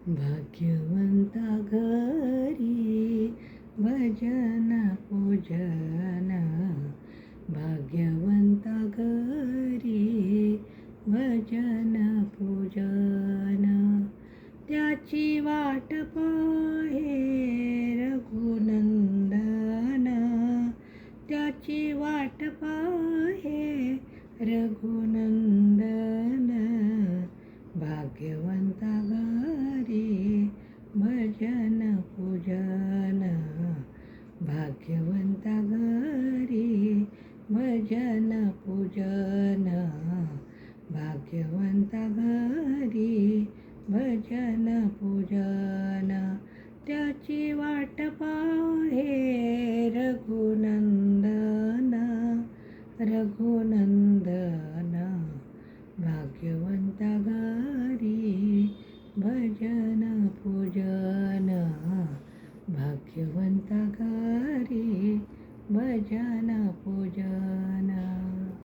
भाग्यवंता घरी भजन पूजन, भाग्यवंता घरी भजन पूजन. त्याची वाट पाहे रघुनंदन, त्याची वाट पाहे रघुनंदन. भाग्यवंता घरी भजन पूजन, भाग्यवंता घरी भजन पूजन, भाग्यवंता घरी भजन पूजन. त्याची वाट पाहे रघुनंदन, रघुनंदन. भाग्यवंता घरी भजन पूजन, भाग्यवंता घरी भजन पूजन.